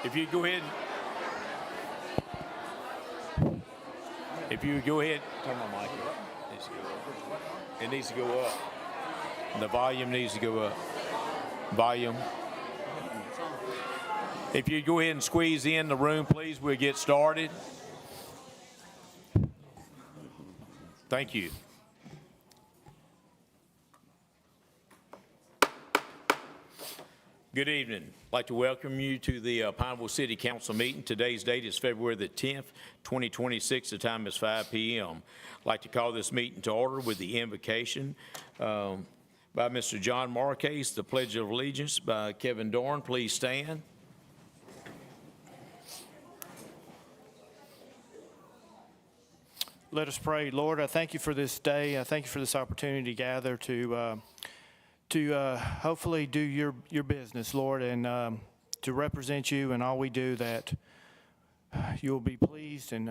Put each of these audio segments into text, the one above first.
If you go ahead, turn my mic up. It needs to go up. The volume needs to go up. Volume. If you go ahead and squeeze in the room, please, we'll get started. Thank you. Good evening. I'd like to welcome you to the Pineville City Council meeting. Today's date is February the 10th, 2026. The time is 5 p.m. I'd like to call this meeting to order with the invocation by Mr. John Marquez, the Pledge of Allegiance by Kevin Dorn. Please stand. Let us pray. Lord, I thank you for this day. I thank you for this opportunity to gather to hopefully do your business, Lord, and to represent you in all we do, that you will be pleased. And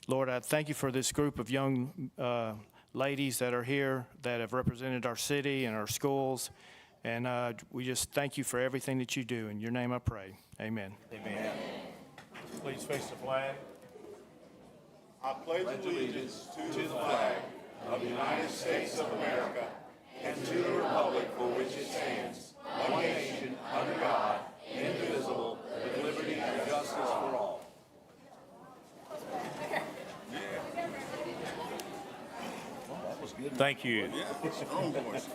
Lord, I thank you for this group of young ladies that are here that have represented our city and our schools. And we just thank you for everything that you do. In your name I pray. Amen. Amen. Please face the flag. I pledge allegiance to the flag of the United States of America and to the republic for which it stands, one nation, under God, indivisible, with liberty and justice for all. Thank you. Strong voices.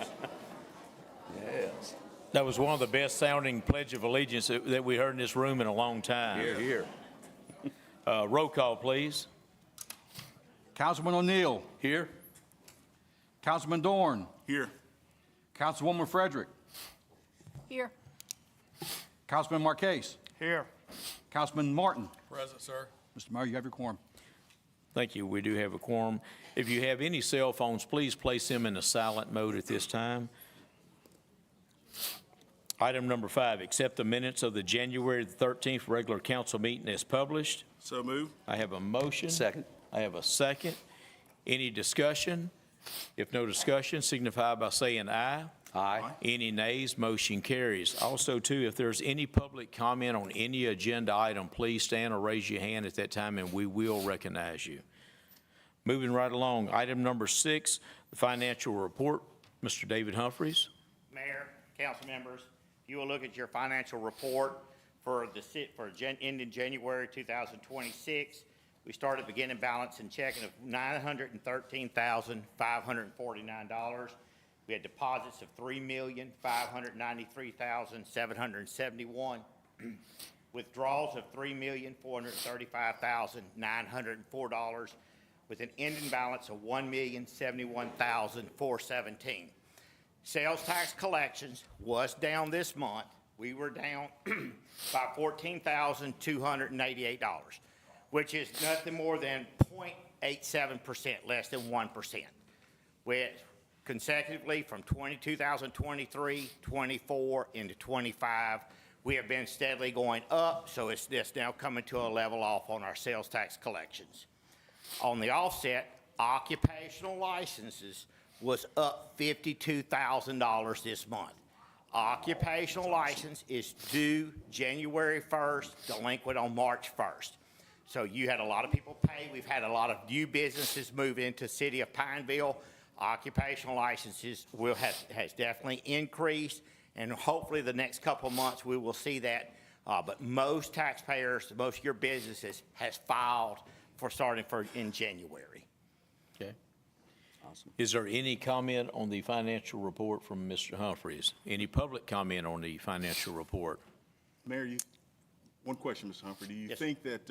Yes. That was one of the best sounding Pledge of Allegiance that we heard in this room in a long time. Here. Roll call, please. Councilman O'Neill. Here. Councilman Dorn. Here. Councilwoman Frederick. Here. Councilman Marquez. Here. Councilman Martin. Present, sir. Mr. Mayor, you have your quorum. Thank you. We do have a quorum. If you have any cell phones, please place them in the silent mode at this time. Item number 5, accept the minutes of the January the 13th regular council meeting as published. So move. I have a motion. Second. I have a second. Any discussion? If no discussion, signify by saying aye. Aye. Any nays, motion carries. Also, too, if there's any public comment on any agenda item, please stand or raise your hand at that time, and we will recognize you. Moving right along, item number 6, the financial report. Mr. David Humphreys. Mayor, council members, if you will look at your financial report for ending January 2026, we started beginning balance and checking of $913,549. We had deposits of $3,593,771, withdrawals of $3,435,904, with an ending balance of $1,071,417. Sales tax collections was down this month. We were down by $14,288, which is nothing more than 0.87%, less than 1%. With consecutively from 2023, 24 into 25, we have been steadily going up, so it's just now coming to a level off on our sales tax collections. On the offset, occupational licenses was up $52,000 this month. Occupational license is due January 1st, delinquent on March 1st. So you had a lot of people pay. We've had a lot of new businesses move into the city of Pineville. Occupational licenses has definitely increased, and hopefully the next couple of months we will see that. But most taxpayers, most of your businesses has filed for starting in January. Okay. Awesome. Is there any comment on the financial report from Mr. Humphreys? Any public comment on the financial report? Mayor, one question, Mr. Humphrey. Do you Yes. think that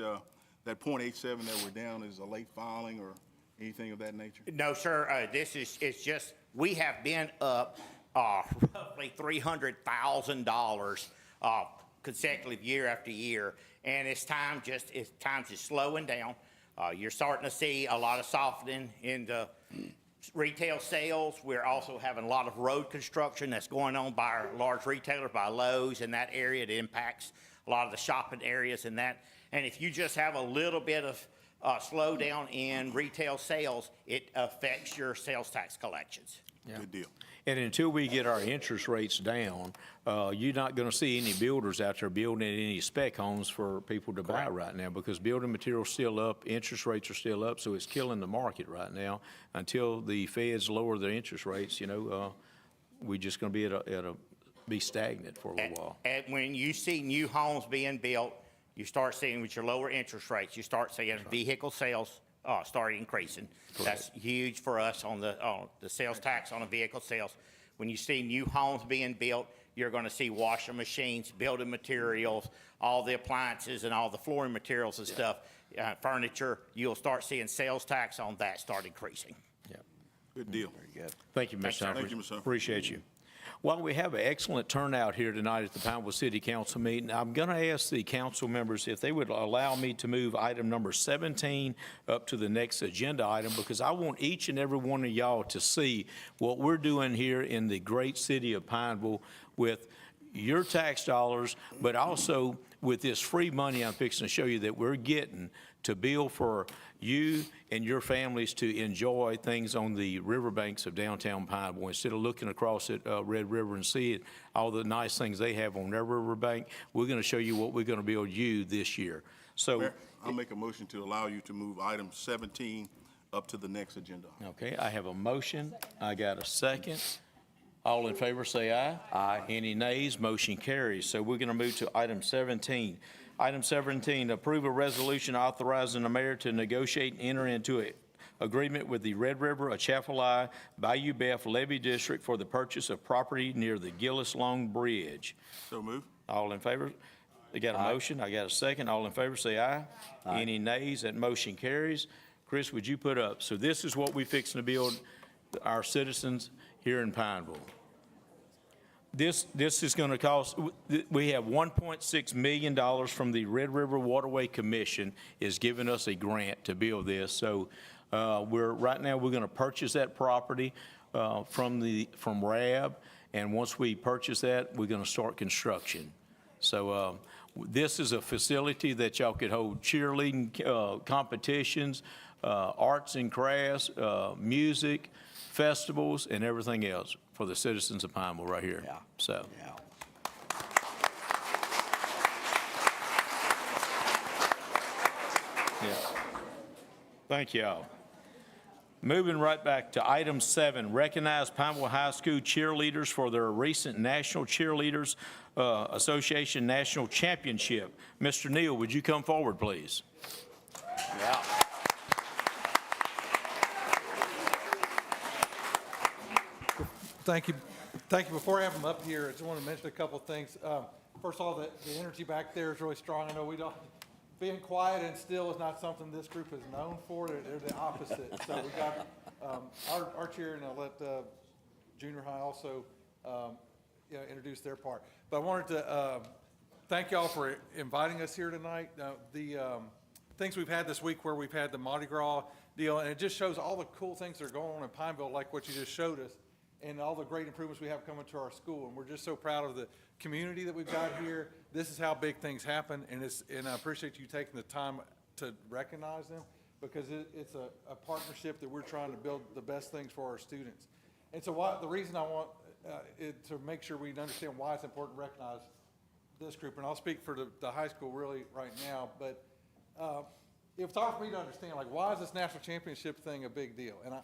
that 0.87 that we're down is a late filing or anything of that nature? No, sir. It's just we have been up roughly $300,000 consecutive year after year, and it's time just slowing down. You're starting to see a lot of softening in the retail sales. We're also having a lot of road construction that's going on by our large retailers, by Lowe's in that area. It impacts a lot of the shopping areas and that. And if you just have a little bit of slowdown in retail sales, it affects your sales tax collections. Yeah. Good deal. And until we get our interest rates down, you're not going to see any builders out there building any spec homes for people to buy right now, because building material's still up, interest rates are still up, so it's killing the market right now. Until the feds lower their interest rates, we're just going to be be stagnant for a little while. And when you see new homes being built, you start seeing with your lower interest rates, you start seeing vehicle sales start increasing. That's huge for us on the sales tax on the vehicle sales. When you see new homes being built, you're going to see washing machines, building materials, all the appliances and all the flooring materials and stuff, furniture. You'll start seeing sales tax on that start increasing. Yeah. Good deal. Thank you, Mr. Humphries. Thank you, Mr. Humphries. Appreciate you. Well, we have an excellent turnout here tonight at the Pineville City Council meeting. I'm going to ask the council members if they would allow me to move item number 17 up to the next agenda item, because I want each and every one of y'all to see what we're doing here in the great city of Pineville with your tax dollars, but also with this free money I'm fixing to show you that we're getting to build for you and your families to enjoy things on the riverbanks of downtown Pineville. Instead of looking across at Red River and seeing all the nice things they have on their riverbank, we're going to show you what we're going to build you this year. So, Mayor, I'll make a motion to allow you to move item 17 up to the next agenda. okay, I have a motion. I got a second. All in favor, say aye. Aye. Any nays? Motion carries. So we're going to move to item 17. Item 17, approve a resolution authorizing the mayor to negotiate and enter into an agreement with the Red River Atchafalaya Bayou Beth Levee District for the purchase of property near the Gillis Long Bridge. So move. All in favor? I got a motion. I got a second. All in favor, say aye. Aye. Any nays? That motion carries. Chris, would you put up? So this is what we fixing to build our citizens here in Pineville. This is going to cost, we have $1.6 million from the Red River Waterway Commission is giving us a grant to build this. So right now we're going to purchase that property from RAB, and once we purchase that, we're going to start construction. So this is a facility that y'all could hold cheerleading competitions, arts and crafts, music, festivals, and everything else for the citizens of Pineville right here. Yeah. So. Yeah. Yeah. Thank y'all. Moving right back to item 7, recognize Pineville High School cheerleaders for their recent National Cheerleaders Association National Championship. Mr. Neal, would you come forward, please? Yeah. Thank you. Thank you. Before I have them up here, I just want to mention a couple of things. First of all, the energy back there is really strong. I know we don't, being quiet and still is not something this group is known for. They're the opposite. So we got our cheer, and I'll let junior high also introduce their part. But I wanted to thank y'all for inviting us here tonight. The things we've had this week, where we've had the Mardi Gras deal, and it just shows all the cool things that are going on in Pineville, like what you just showed us, and all the great improvements we have coming to our school. And we're just so proud of the community that we've got here. This is how big things happen, and I appreciate you taking the time to recognize them, because it's a partnership that we're trying to build the best things for our students. And so the reason I want to make sure we understand why it's important to recognize this group, and I'll speak for the high school really right now, but it's hard for me to understand, like, why is this national championship thing a big deal? And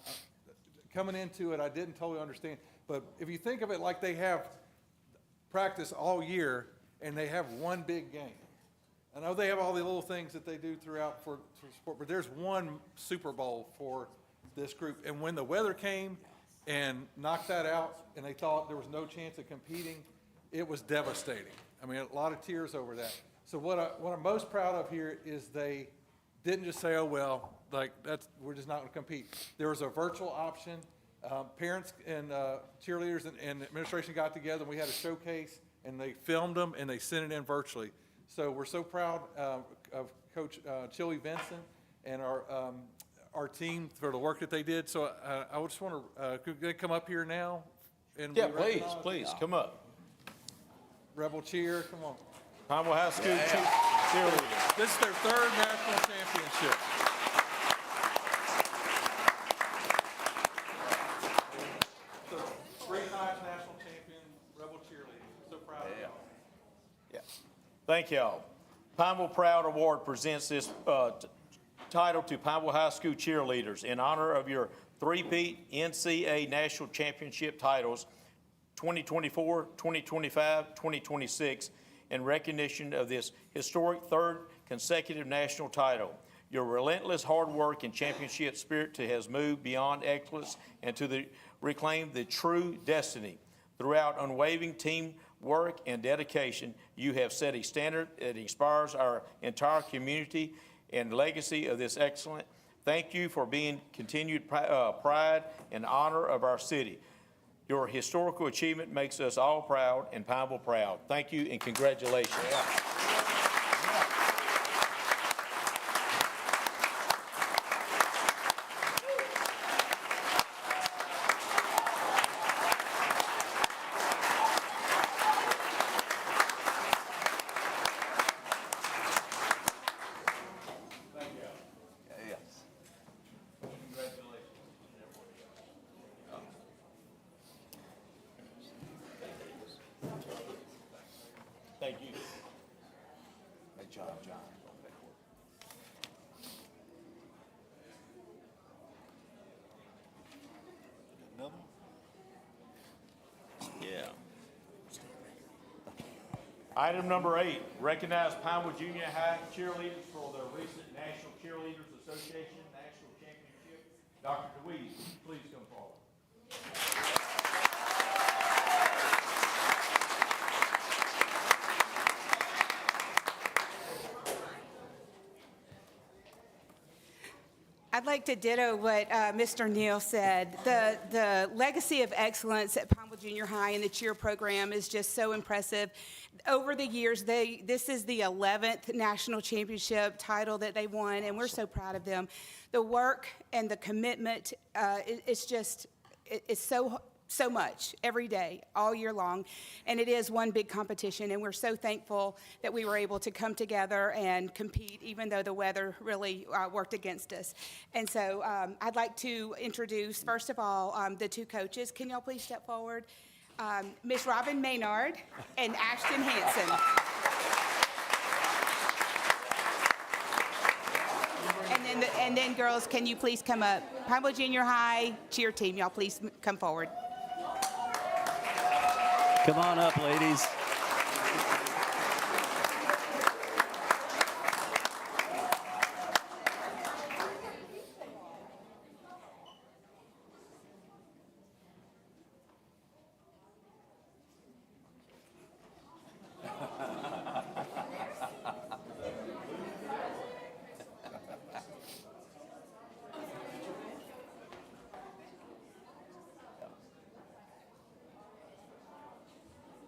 coming into it, I didn't totally understand. But if you think of it like they have practice all year and they have one big game. I know they have all the little things that they do throughout for sport, but there's one Super Bowl for this group. And when the weather came and knocked that out and they thought there was no chance of competing, it was devastating. I mean, a lot of tears over that. So what I'm most proud of here is they didn't just say, oh, well, like, we're just not going to compete. There was a virtual option. Parents and cheerleaders and administration got together, and we had a showcase, and they filmed them, and they sent it in virtually. So we're so proud of Coach Chili Vincent and our team for the work that they did. So I just want to, could they come up here now? And Yeah, please, come up. Rebel Cheer, come on. Pineville High School cheerleaders. This is their third national championship. So 3 Thank y'all. Pineville Proud Award presents this title to Pineville High School cheerleaders in honor of your three-peat NCAA National Championship titles, 2024, 2025, 2026, in recognition of this historic third consecutive national title. Your relentless hard work and championship spirit has moved beyond excellence and to reclaim the true destiny. Throughout unwavering teamwork and dedication, you have set a standard that inspires our entire community and legacy of this excellent. Thank you for being continued pride and honor of our city. Your historical achievement makes us all proud and Pineville proud. Thank you and congratulations. Thank you. Great job, John. Yeah. Item number 8, recognize Pineville Junior High cheerleaders for the recent National Cheerleaders Association National Championship. Dr. DeWeese, please come forward. I'd like to ditto what Mr. Neal said. The legacy of excellence at Pineville Junior High and the cheer program is just so impressive. Over the years, this is the 11th national championship title that they won, and we're so proud of them. The work and the commitment, it's so much every day, all year long, and it is one big competition, and we're so thankful that we were able to come together and compete, even though the weather really worked against us. And so I'd like to introduce, first of all, the two coaches. Can y'all please step forward? Miss Robin Maynard and Ashton Hansen. And then girls, can you please come up? Pineville Junior High cheer team, y'all please come forward. Come on up, ladies.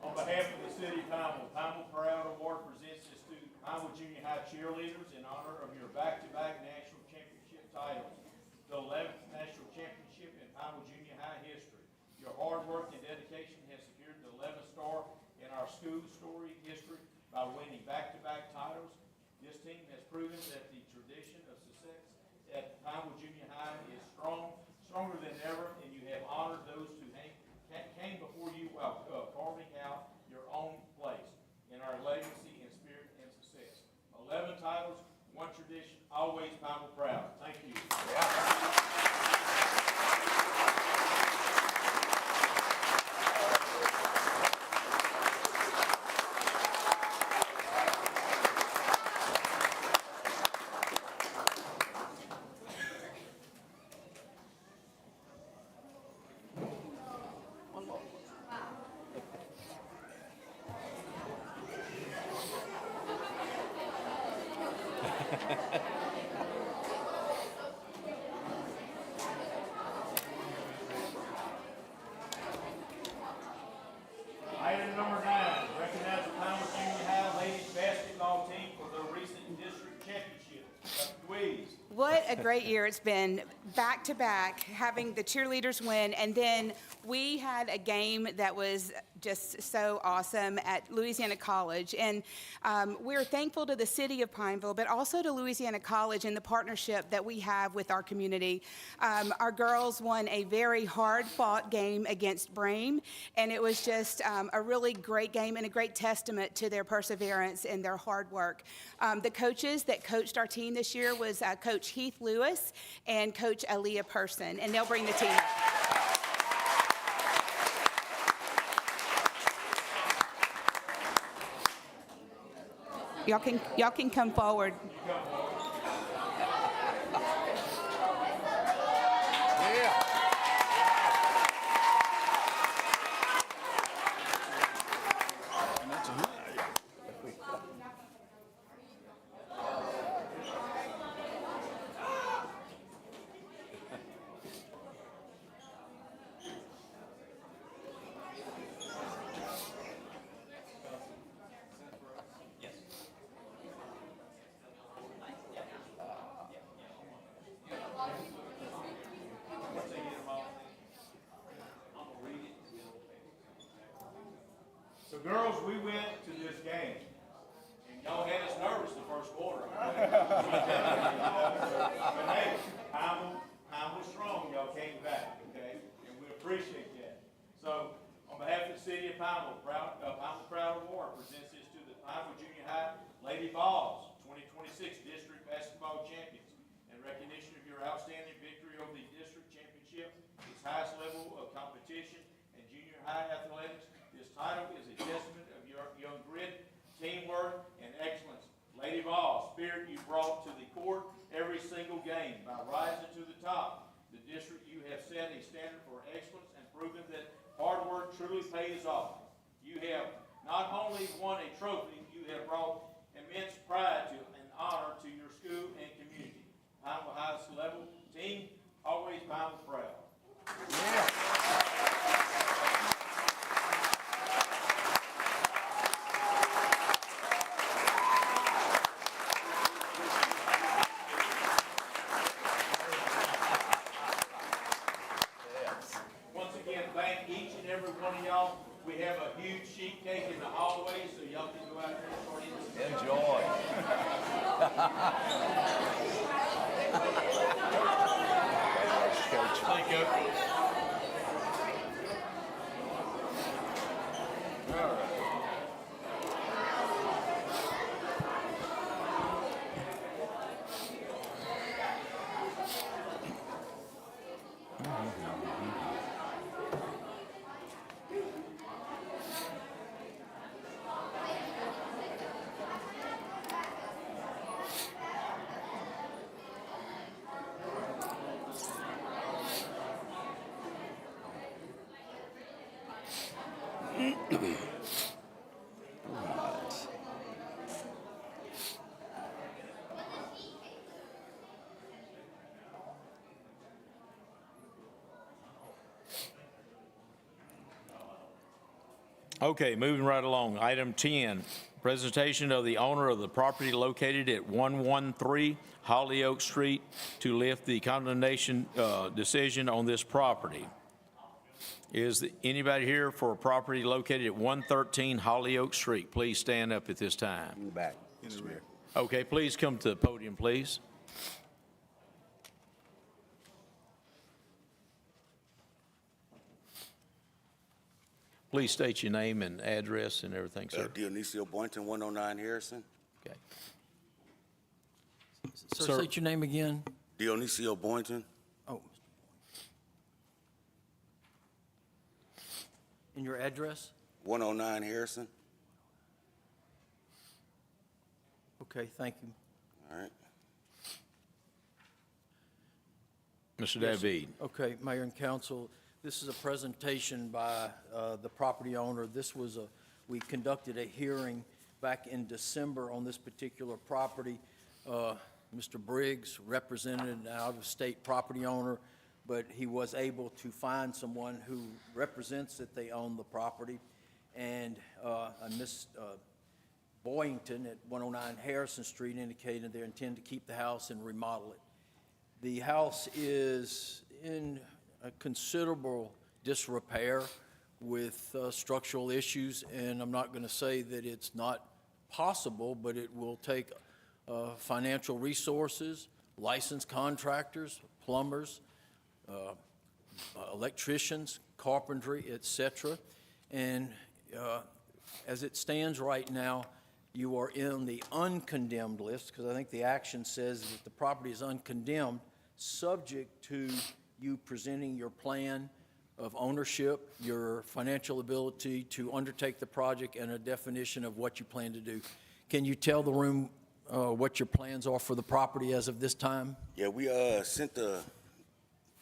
On behalf of the city of Pineville, Pineville Proud Award presents this to Pineville Junior High cheerleaders in honor of your back-to-back national championship titles, the 11th national championship in Pineville Junior High history. Your hard work and dedication has secured the 11th star in our school story history by winning back-to-back titles. This team has proven that the tradition of success at Pineville Junior High is stronger than ever, and you have honored those who came before you while carving out your own place in our legacy and spirit and success. 11 titles, one tradition, always Pineville proud. Thank you. Item number 9, recognize the Pineville Junior High ladies basketball team for the recent district championship. Dr. Dweez. What a great year it's been, back-to-back, having the cheerleaders win, and then we had a game that was just so awesome at Louisiana College. And we're thankful to the city of Pineville, but also to Louisiana College and the partnership that we have with our community. Our girls won a very hard-fought game against Brame, and it was just a really great game and a great testament to their perseverance and their hard work. The coaches that coached our team this year was Coach Heath Lewis and Coach Aaliyah Person, and they'll bring the team up. Y'all can come forward. So girls, we went to this game, and y'all had us nervous the first quarter. Okay? But hey, time was strong, y'all came back, okay? And we appreciate that. So, on behalf of the city of Pineville, Pineville Proud Award presents this to the Pineville Junior High Lady Vols 2026 District Basketball Champions. In recognition of your outstanding victory over the district championship, its highest level of competition in junior high athletics, this title is a testament of your young grit, teamwork, and excellence. Lady Vols, spirit you brought to the court every single game by rising to the top. The district, you have set a standard for excellence and proven that hard work truly pays off. You have not only won a trophy, you have brought immense pride and honor to your school and community. Pineville highest level team, always Pineville proud. Once again, thank each and every one of y'all. We have a huge sheet cake in the hallway, so y'all can go out there and start eating. Enjoy. Thank you. Okay, moving right along. Item 10, presentation of the owner of the property located at 113 Hollyoak Street to lift the condemnation decision on this property. Is anybody here for a property located at 113 Hollyoak Street? Please stand up at this time. In the back. Okay, please come to the podium, please. Please state your name and address and everything, sir. Dionisio Boynton, 109 Harrison. Okay. Sir, Sir. state your name again. Dionisio Boynton. Oh. And your address? 109 Harrison. Okay, thank you. All right. Mr. David. Okay, Mayor and Council, this is a presentation by the property owner. We conducted a hearing back in December on this particular property. Mr. Briggs represented an out-of-state property owner, but he was able to find someone who represents that they own the property. And Ms. Boynton at 109 Harrison Street indicated they intend to keep the house and remodel it. The house is in a considerable disrepair. with structural issues, and I'm not going to say that it's not possible, but it will take financial resources, licensed contractors, plumbers, electricians, carpentry, et cetera. And as it stands right now, you are in the uncondemned list, because I think the action says that the property is uncondemned, subject to you presenting your plan of ownership, your financial ability to undertake the project, and a definition of what you plan to do. Can you tell the room what your plans are for the property as of this time? Yeah, we sent the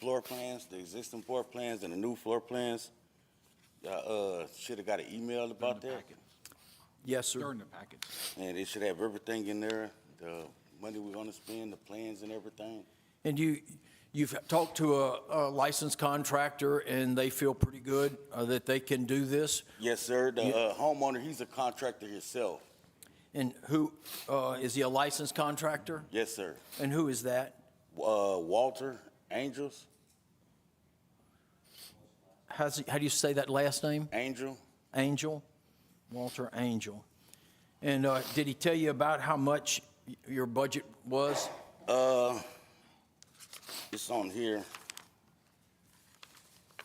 floor plans, the existing floor plans and the new floor plans. Should have got an email about that. Yes, sir. They're in the package. And it should have everything in there, the money we're gonna spend, the plans and everything. And you've talked to a licensed contractor, and they feel pretty good that they can do this? Yes, sir. The homeowner, he's a contractor himself. And who, is he a licensed contractor? Yes, sir. And who is that? Walter Angels, How do you say that last name? Angel. Angel? Walter Angel. And did he tell you about how much your budget was? It's on here. I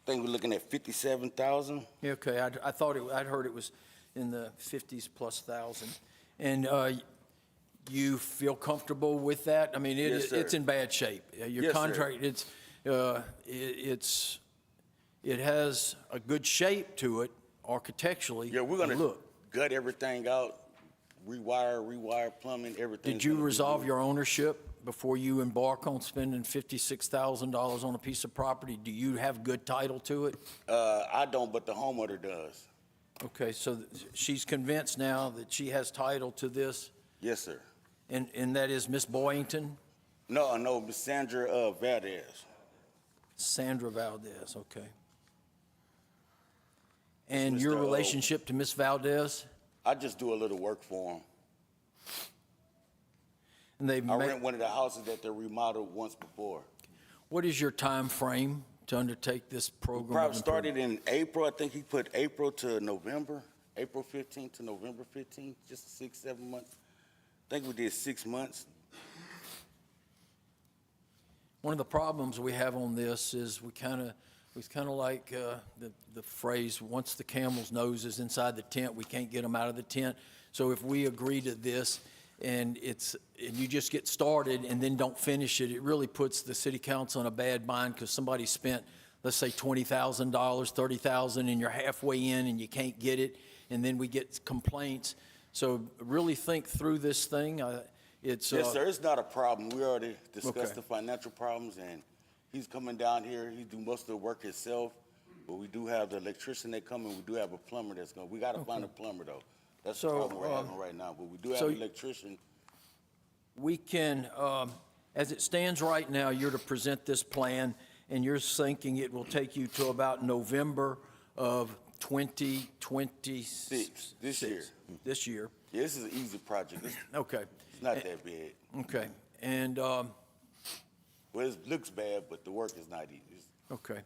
think we're looking at 57,000. Okay, I thought I'd heard it was in the 50s plus thousand. And you feel comfortable with that? I mean, Yes, sir. it's in bad shape. Your Yes, sir. contract, it has a good shape to it architecturally. Yeah, we're gonna Look, gut everything out, rewire plumbing, everything. did you resolve your ownership before you embark on spending $56,000 on a piece of property? Do you have good title to it? I don't, but the homeowner does. Okay, so she's convinced now that she has title to this, Yes, sir. and that is Miss Boyington? No, Miss Sandra Valdez. Sandra Valdez, okay. And Mr. your O. relationship to Miss Valdez? I just do a little work for him. And they've I made, rent one of the houses that they remodeled once before. what is your time frame to undertake this program? Probably started in April. I think he put April to November, April 15th to November 15th, just 6-7 months. I think we did 6 months. One of the problems we have on this is we kind of like the phrase, once the camel's nose is inside the tent, we can't get them out of the tent. So if we agree to this and you just get started and then don't finish it, it really puts the city council in a bad bind, because somebody spent, let's say, $20,000, $30,000, and you're halfway in and you can't get it, and then we get complaints. So really think through this thing. Yes, sir. It's not a problem. We already discussed Okay. the financial problems, and he's coming down here. He do most of the work himself, but we do have the electrician that come, and we do have a plumber that's going. We got to find a plumber though. That's the So, problem we're having right now. But we do have so an electrician. We can, as it stands right now, you're to present this plan, and you're thinking it will take you to about November of 2026. This year. This year, Yeah, this is an easy project. It's okay, not that bad. okay, and, Well, it looks bad, but the work is not easy. okay.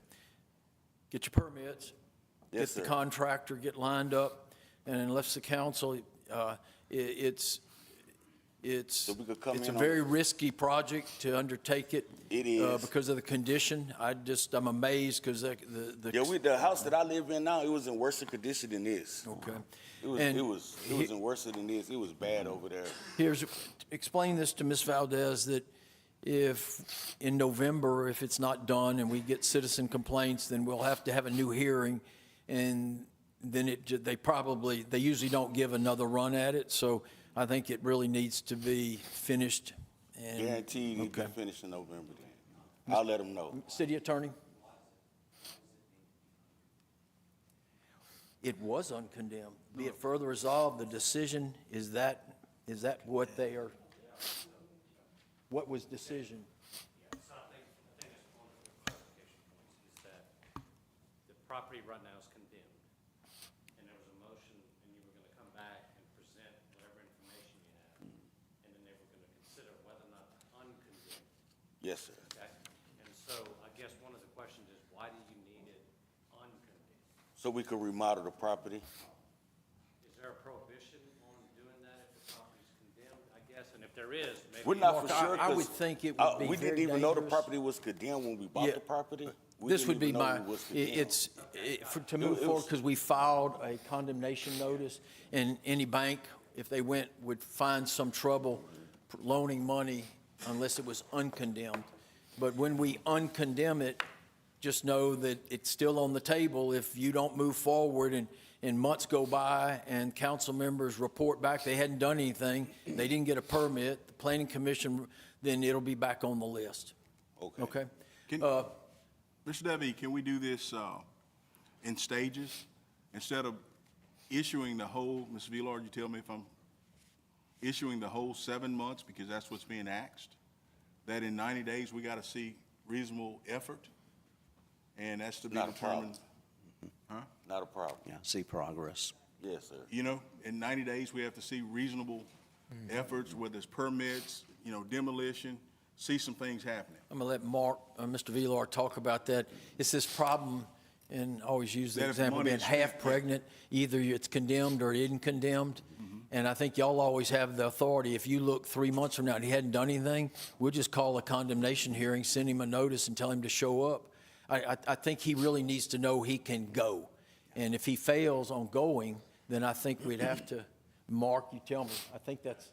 Get your permits. Yes, Get sir. the contractor, get lined up, and unless the council, it's So we could come it's a in on very it. risky project to undertake it. It is. Because of the condition. I'm amazed, because the. Yeah, the house that I live in now, it was in worse condition than this. Okay. It was And in worse than this. It was bad over there. Explain this to Ms. Valdez, that if in November, if it's not done and we get citizen complaints, then we'll have to have a new hearing, and then they usually don't give another run at it, so I think it really needs to be finished. And Guaranteed it'll be Okay. finished in November then. I'll let them know. City Attorney? It was uncondemned. Be it further resolved, the decision, is that what they are, what was decision? So I think it's one of the clarification points is that the property right now is condemned. And there was a motion, and you were gonna come back and present whatever information you have. And then they were gonna consider whether or not to uncondemn, Yes, sir. okay? And so I guess one of the questions is, why do you need it So we could remodel the property? Is there a prohibition on doing that if the property's condemned, I guess? And if there is, maybe. We're not for Mark, sure. I 'cause, would think it would be we very didn't even know the dangerous. property was condemned when we bought Yeah. the property. We This didn't would be even know my, it was condemned. to move it forward, was- because we filed a condemnation notice, and any bank, if they went, would find some trouble loaning money unless it was uncondemned. But when we uncondemn it, just know that it's still on the table. If you don't move forward and months go by and council members report back they hadn't done anything, they didn't get a permit, the planning commission, then it'll be back on the list. Okay? Mr. Debbie, can we do this in stages? Instead of issuing the whole, Ms. Villard, you tell me if I'm issuing the whole 7 months, because that's what's being asked, that in 90 days, we got to see reasonable effort, and that's to be Not a problem. determined. Not a problem. Yeah, see progress. Yes, sir. You know, in 90 days, we have to see reasonable efforts, whether it's permits, you know, demolition, see some things happening. I'm going to let Mark, Mr. Villar talk about that. It's this problem, and I always use the That if example money being is spent, half pregnant, either it's condemned or it isn't condemned. And I think y'all always have the authority. If you look 3 months from now and he hadn't done anything, we'll just call a condemnation hearing, send him a notice and tell him to show up. I think he really needs to know he can go. And if he fails on going, then I think we'd have to, Mark, you tell me. I think that's,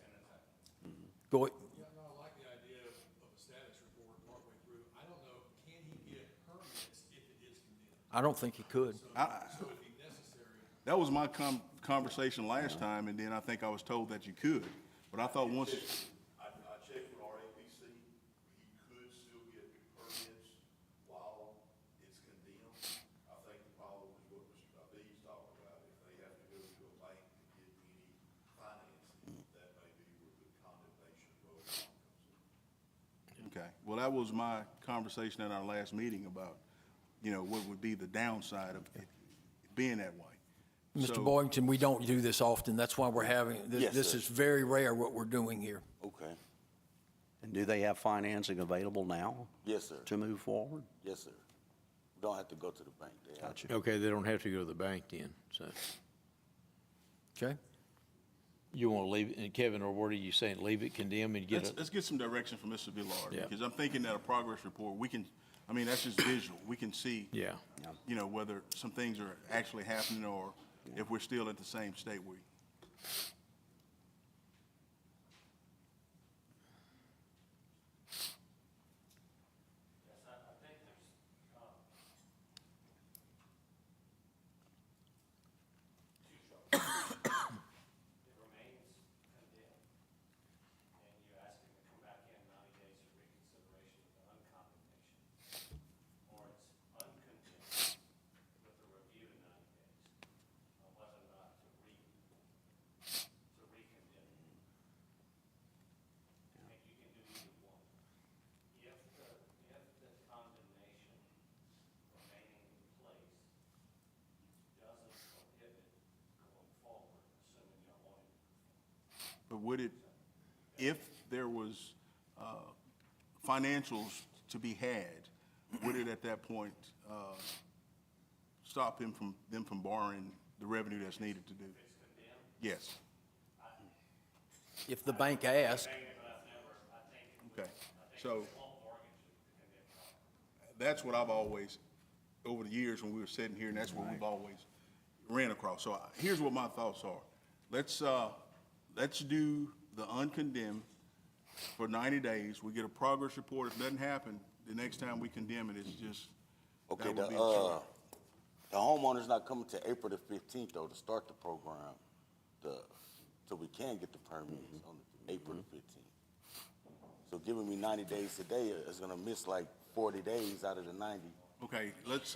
go, Yeah, no, I like the idea of a status report partway through. I don't know, can he get permits if it is condemned? I don't think he could. So if he necessary, That was my conversation last time, and then I think I was told that you could. But I thought once, I checked with RAPC, he could still get permits while it's condemned. I think the problem is what Mr. David's talking about, if they have to go to a bank to get any financing, that may be where the condemnation vote comes in. okay, well, that was my conversation at our last meeting about, you know, what would be the downside of it being that way. Mr. So- Boynton, we don't do this often. That's why we're having, Yes, this sir. is very rare what we're doing here. Okay. And do they have financing available now Yes, sir. to move forward? Yes, sir. We don't have to go to the bank. They have- Gotcha. Okay, they don't have to go to the bank then, so. Okay? You want to leave it, and Kevin, or what are you saying, leave it condemned and get Let's get some direction from Mr. Villard, Yeah. because I'm thinking that a progress report, we can, I mean, that's just visual. We can see, Yeah. you know, whether some things are actually happening or if we're still at the same state we. Yes, I think there's, two choices. It remains condemned, and you ask him to come back in 90 days for reconsideration of the uncondemnation. Or it's uncondemned with a review in 90 days on whether or not to recondemn it. And you can do either one. If the condemnation remaining in place doesn't prohibit going forward, assuming y'all want it. But would it, if there was financials to be had, would it at that point stop them from borrowing the revenue that's needed to do? Yes. If the bank asks, Okay. So that's what I've always, over the years when we were sitting here, and that's what we've always ran across. So here's what my thoughts are. Let's do the uncondemned for 90 days. We get a progress report. If it doesn't happen, the next time we condemn it, it's just, Okay, that would be a the choice. homeowner's not coming to April the 15th, though, to start the program. So we can get the permits on April the 15th. So giving me 90 days today is gonna miss like 40 days out of the 90. Okay, let's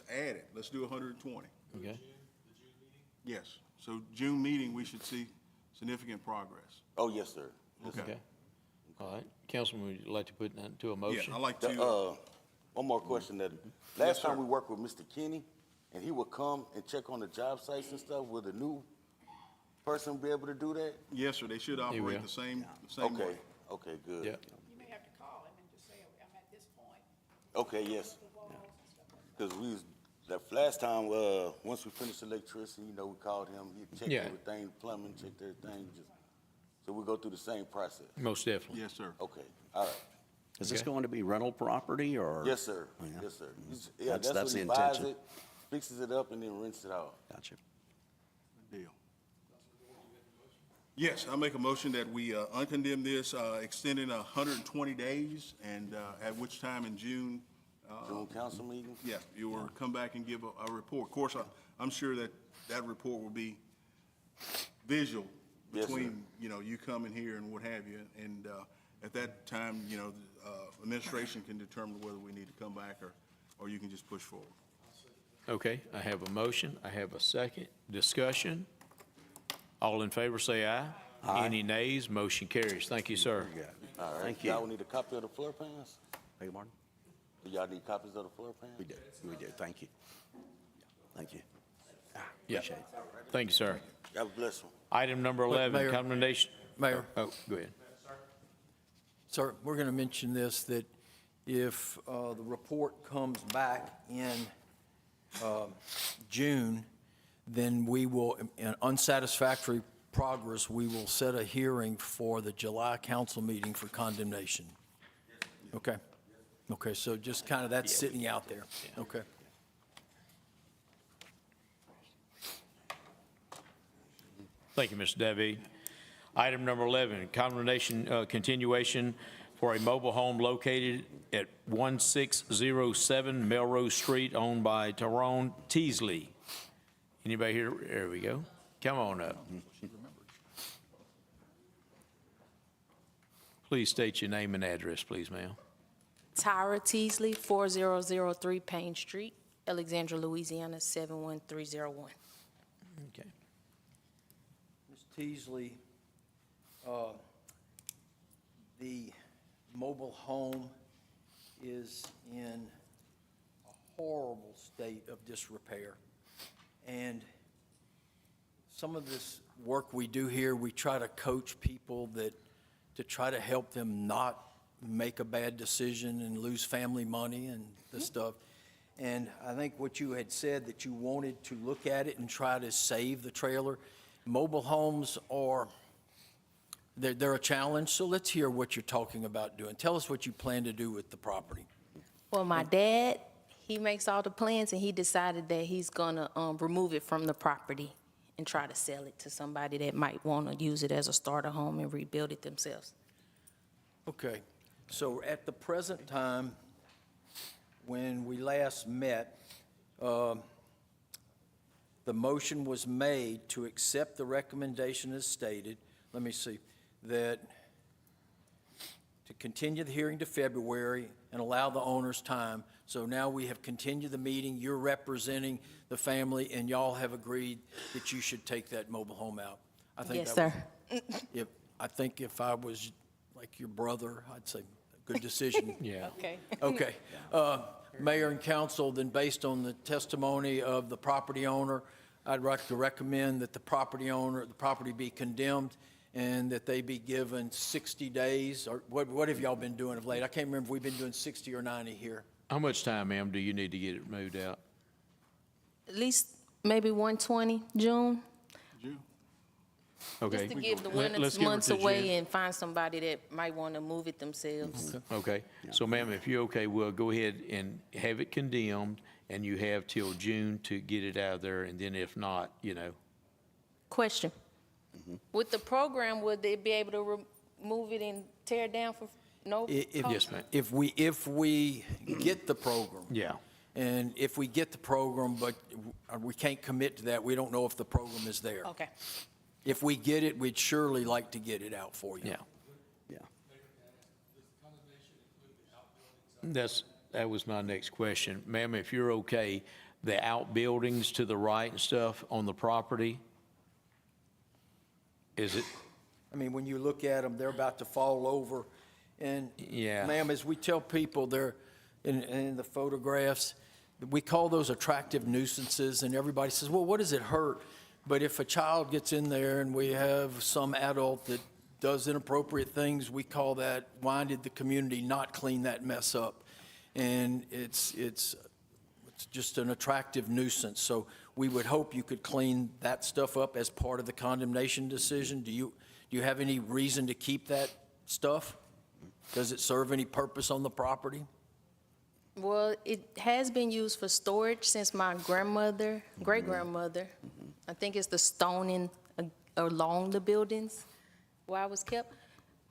add it. Let's do 120. Okay. Yes. So June meeting, we should see significant progress. Oh, yes, sir. Okay. All right. Councilman, would you like to put that into a Yeah, motion? I like The, to, one more question that, last time we worked with Mr. Kenny, and he would come and check on the job sites and stuff, will the new person be able to do that? yes, sir, they should will. operate the same way. Okay, okay, good. Yeah. You may have to call him and just say, I'm at this point. Okay, yes. The walls and stuff like Because last time, once we finished electricity, you know, we called him, he checked Yeah. everything, plumbing, checked everything, so we go through the same process. Most definitely. Yes, sir. Okay, all right. Is this Okay. going to be rental property or? Yes, sir. Oh, yeah. Yes, sir. Yeah. Yeah, That's that's the what he buys intention. it, fixes it up, and then rents it out. Gotcha. Good deal. Yes, I make a motion that we uncondemn this, extending 120 days, and at which time in June, June council meeting? yeah, you will come back and give a report. Of course, I'm sure that report will be visual Yes, sir. between, you know, you coming here and what have you. And at that time, you know, the administration can determine whether we need to come back or you can just push forward. Okay, I have a motion, I have a second. Discussion. All in favor, say aye. Aye. Any nays? Motion carries. Thank you, sir. All right. Thank you. Y'all need a copy of the floor plans? Beg your pardon? Do y'all need copies of the floor plans? We do, thank you. Thank you. Yeah. Appreciate it. Thank you, sir. God bless them. Item number 11, Mayor. condemnation. Mayor. Oh, go ahead. Sir, we're going to mention this, that if the report comes back in June, then we will, in unsatisfactory progress, we will set a hearing for the July council meeting for condemnation. Okay? Okay, so just kind of that's sitting out there. Okay. Thank you, Mr. David. Item number 11, condemnation continuation for a mobile home located at 1607 Melrose Street, owned by Tyrone Teasley. Anybody here? There we go. Come on up. Please state your name and address, please, ma'am. Tyra Teasley, 4003 Payne Street, Alexandria, Louisiana, 71301. Okay. Ms. Teasley, the mobile home is in a horrible state of disrepair. And some of this work we do here, we try to coach people to try to help them not make a bad decision and lose family money and this stuff. And I think what you had said, that you wanted to look at it and try to save the trailer. Mobile homes are, they're a challenge, so let's hear what you're talking about doing. Tell us what you plan to do with the property. Well, my dad, he makes all the plans, and he decided that he's gonna remove it from the property and try to sell it to somebody that might want to use it as a starter home and rebuild it themselves. Okay, so at the present time, when we last met, the motion was made to accept the recommendation as stated. Let me see, that to continue the hearing to February and allow the owners time. So now we have continued the meeting, you're representing the family, and y'all have agreed that you should take that mobile home out. I think Yes, that sir. I think if I was like your brother, I'd say, good decision. Yeah. Okay. Okay. Mayor and council, then based on the testimony of the property owner, I'd like to recommend that the property be condemned and that they be given 60 days, or what have y'all been doing of late? I can't remember if we've been doing 60 or 90 here. How much time, ma'am, do you need to get it moved out? At least maybe 120 June, Okay. just to give the Let's winter give her months to June. away and find somebody that might want to move it themselves. Okay, so ma'am, if you're okay, we'll go ahead and have it condemned, and you have till June to get it out of there, and then if not, Question. With the program, would they be able to remove it and tear it down for no If- cost? Yes, ma'am. If we get the program. Yeah. And if we get the program, but we can't commit to that, we don't know if the program is there. Okay. If we get it, we'd surely like to get it out for you. Yeah. Yeah. That was my next question. Ma'am, if you're okay, the outbuildings to the right and stuff on the property, is it, I mean, when you look at them, they're about to fall over. And, Yeah. ma'am, as we tell people, they're in the photographs, we call those attractive nuisances, and everybody says, well, what does it hurt? But if a child gets in there and we have some adult that does inappropriate things, we call that, why did the community not clean that mess up? And it's just an attractive nuisance. So we would hope you could clean that stuff up as part of the condemnation decision. Do you have any reason to keep that stuff? Does it serve any purpose on the property? Well, it has been used for storage since my grandmother, great-grandmother. I think it's the stoning along the buildings where I was kept.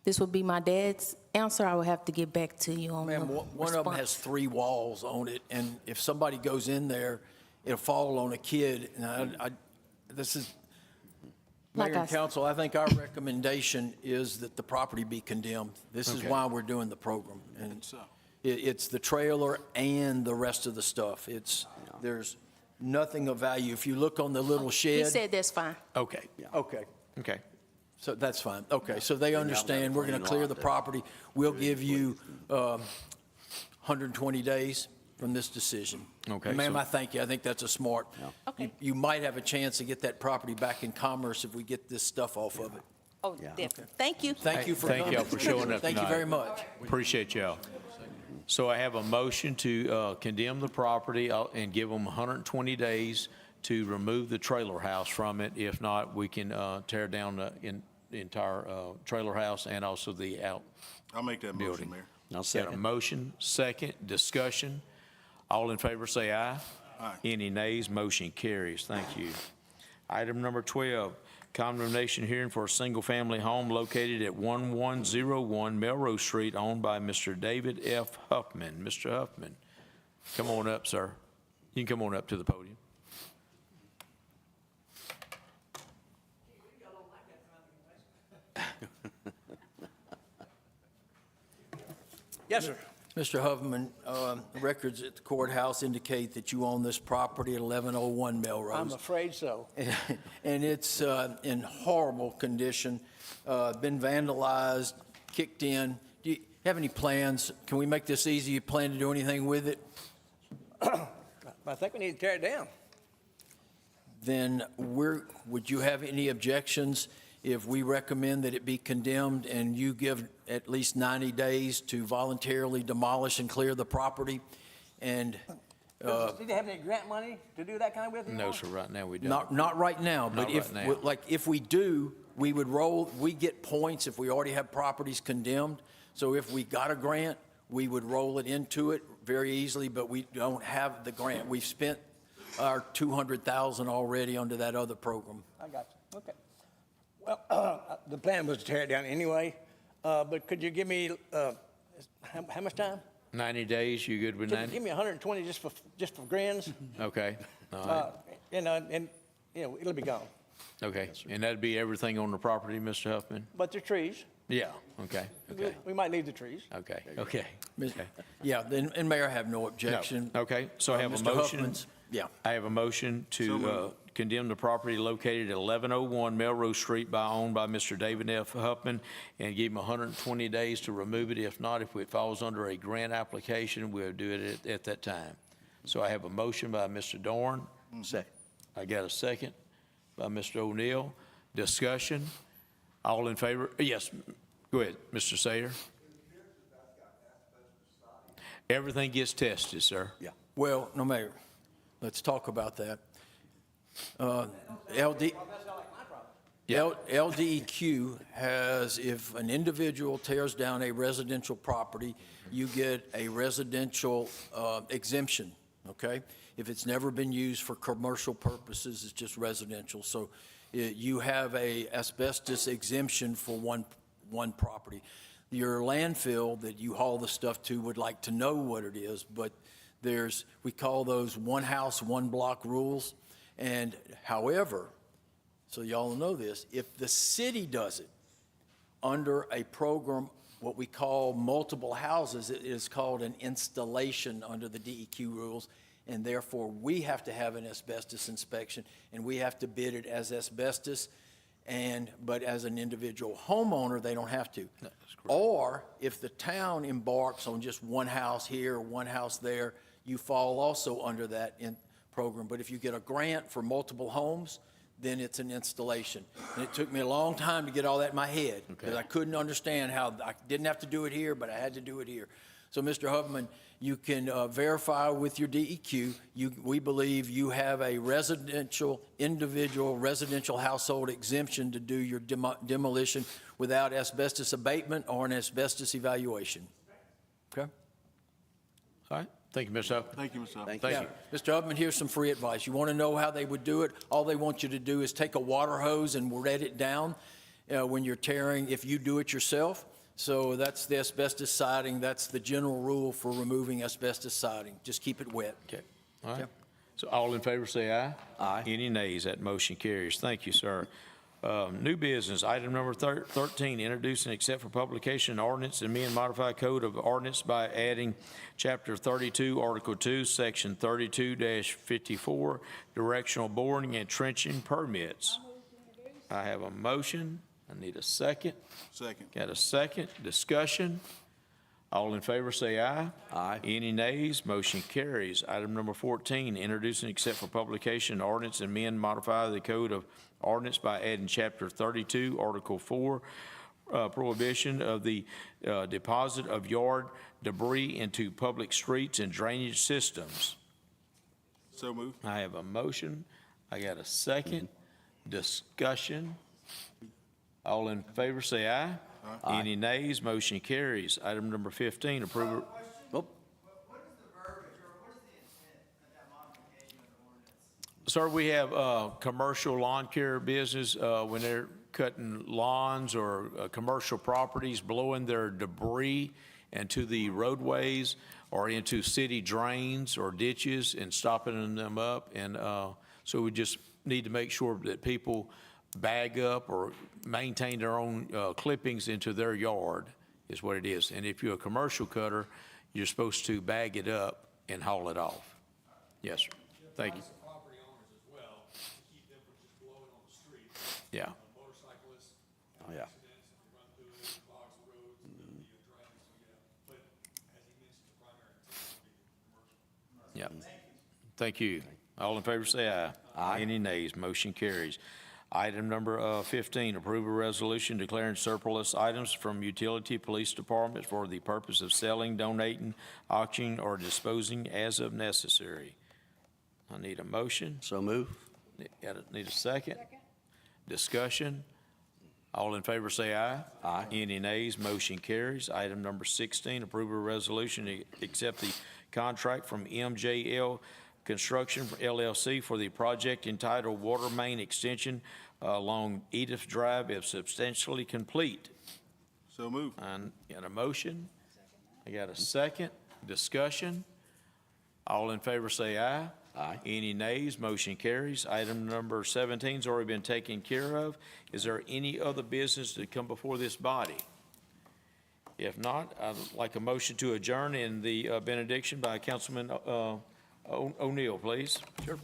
This would be my dad's answer. I would have to get back to you on the Ma'am, one of them response. has 3 walls on it, and if somebody goes in there, it'll fall on a kid. And this is, Like Mayor I and s- Council, I think our recommendation is that the property be condemned. This is Okay. why we're doing the program. And it's the trailer and the rest of the stuff. There's nothing of value. If you look on the little He shed. said that's fine. Okay, Okay. okay. So that's fine. Okay, so they understand, we're going to clear the property. We'll give you 120 days from this decision. Okay, And ma'am, so- I thank you. I think that's a smart. Okay. You might have a chance to get that property back in commerce if we get this stuff off of it. Oh, definitely. Thank you. Thank you for Thank coming. y'all for showing up Thank you tonight. very much. Appreciate y'all. So I have a motion to condemn the property and give them 120 days to remove the trailer house from it. If not, we can tear down the entire trailer house and also the out. I'll make that Building. motion, Mayor. I'll Got a second. motion, second, discussion. All in favor say aye. Aye. Any nays, motion carries. Thank you. Item number 12, condemnation hearing for a single-family home located at 1101 Melrose Street, owned by Mr. David F. Huffman. Mr. Huffman, come on up, sir. You can come on up to the podium. Yes, sir. Mr. Huffman, records at the courthouse indicate that you own this property at 1101 Melrose. I'm afraid so. And it's in horrible condition, been vandalized, kicked in. Do you have any plans? Can we make this easy? You plan to do anything with it? I think we need to tear it down. Then would you have any objections if we recommend that it be condemned and you give at least 90 days to voluntarily demolish and clear the property? And Do they have any grant money to do that kind of with? No, sir, right now we don't. not right now, but Not right now. like, if we do, we would we get points if we already have properties condemned. So if we got a grant, we would roll it into it very easily, but we don't have the grant. We've spent our $200,000 already under that other program. I got you. Okay. Well, the plan was to tear it down anyway, but could you give me, how much time? 90 days, you good with Give 90? me 120 just for grins, Okay, all right, and it'll be gone. okay. And that'd be everything on the property, Mr. Huffman? But they're trees. Yeah, okay, okay, We might leave the trees. okay, okay. Yeah, then, and Mayor, I have no objection. No. Okay, so I have a Mr. motion. Huffman's- Yeah. I have a motion to condemn the property located at 1101 Melrose Street owned by Mr. David F. Huffman and give him 120 days to remove it. If not, if it falls under a grant application, we'll do it at that time. So I have a motion by Mr. Dorn. Second. I got a second by Mr. O'Neill. Discussion. All in favor? Yes, go ahead, Mr. Sayer. Everything gets tested, sir. Yeah. Well, no, Mayor, let's talk about that. LDEQ has, if an individual tears down a residential property, you get a residential exemption, okay? If it's never been used for commercial purposes, it's just residential. So you have a asbestos exemption for one property. Your landfill that you haul the stuff to would like to know what it is, but we call those one house, one block rules. And however, so y'all know this, if the city does it under a program, what we call multiple houses, it is called an installation under the DEQ rules. And therefore, we have to have an asbestos inspection, and we have to bid it as asbestos. But as an individual homeowner, they don't have to. Or if the town embarks on just one house here, one house there, you fall also under that program. But if you get a grant for multiple homes, then it's an installation. And it took me a long time to get all that in my head, because I couldn't understand how I didn't have to do it here, but I had to do it here. So, Mr. Hubman, you can verify with your DEQ, we believe you have a individual residential household exemption to do your demolition without asbestos abatement or an asbestos evaluation. Okay? All right, thank you, Mr. Huff. Thank you, Mr. Huff. Thank you. Mr. Hubman, here's some free advice. You want to know how they would do it? All they want you to do is take a water hose and wet it down when you're tearing, if you do it yourself. So that's the asbestos siding. That's the general rule for removing asbestos siding. Just keep it wet. Okay, all right. So all in favor, say aye. Aye. Any nays? That motion carries. Thank you, sir. New business, item number 13, introduce and accept for publication an ordinance and amend modified code of ordinance by adding Chapter 32, Article 2, Section 32-54, directional boring and trenching permits. I have a motion. I need a second. Second. Got a second. Discussion. All in favor, say aye. Aye. Any nays? Motion carries. Item number 14, introduce and accept for publication ordinance and amend modify the code of ordinance by adding Chapter 32, Article 4, prohibition of the deposit of yard debris into public streets and drainage systems. So moved. I have a motion. I got a second. Discussion. All in favor, say aye. Aye. Any nays? Motion carries. Item number 15, approval. Oh, Sir, we have commercial lawn care business, when they're cutting lawns or commercial properties, blowing their debris into the roadways or into city drains or ditches and stopping them up. And so we just need to make sure that people bag up or maintain their own clippings into their yard is what it is. And if you're a commercial cutter, you're supposed to bag it up and haul it off. Yes, sir. Thank you. Property owners as well, to keep them from just blowing on the street. Yeah. Motorcyclists. Oh, yeah. Accidents, if you run through it, clogs the roads, the drains, so yeah. But as he mentioned, the primary intent would be commercial. Yeah. Thank you. All in favor, say aye. Aye. Any nays? Motion carries. Item number 15, approve a resolution declaring surplus items from utility police departments for the purpose of selling, donating, auctioning, or disposing as of necessary. I need a motion. so move. Need a second? Discussion. All in favor, say aye. Aye. Any nays? Motion carries. Item number 16, approve a resolution to accept the contract from MJL Construction LLC for the project entitled Water Main Extension along Edith Drive is substantially complete. So moved. I got a motion. I got a second. Discussion. All in favor say aye. Aye. Any nays? Motion carries. Item number 17's already been taken care of. Is there any other business to come before this body? If not, I'd like a motion to adjourn in the benediction by Councilman O'Neill, please. Sure.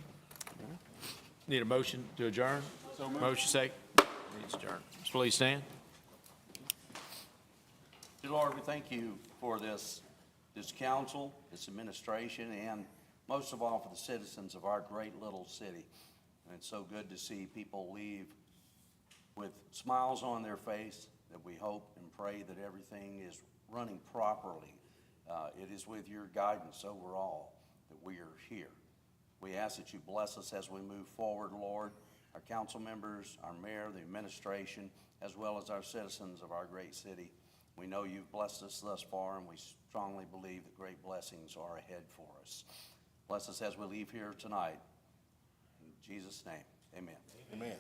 Need a motion to adjourn? Motion second. Needs adjourn. Please stand. Dear Lord, we thank you for this council, this administration, and most of all for the citizens of our great little city. And it's so good to see people leave with smiles on their face, that we hope and pray that everything is running properly. It is with your guidance overall that we are here. We ask that you bless us as we move forward, Lord, our council members, our mayor, the administration, as well as our citizens of our great city. We know you've blessed us thus far, and we strongly believe that great blessings are ahead for us. Bless us as we leave here tonight. In Jesus' name, amen. Amen.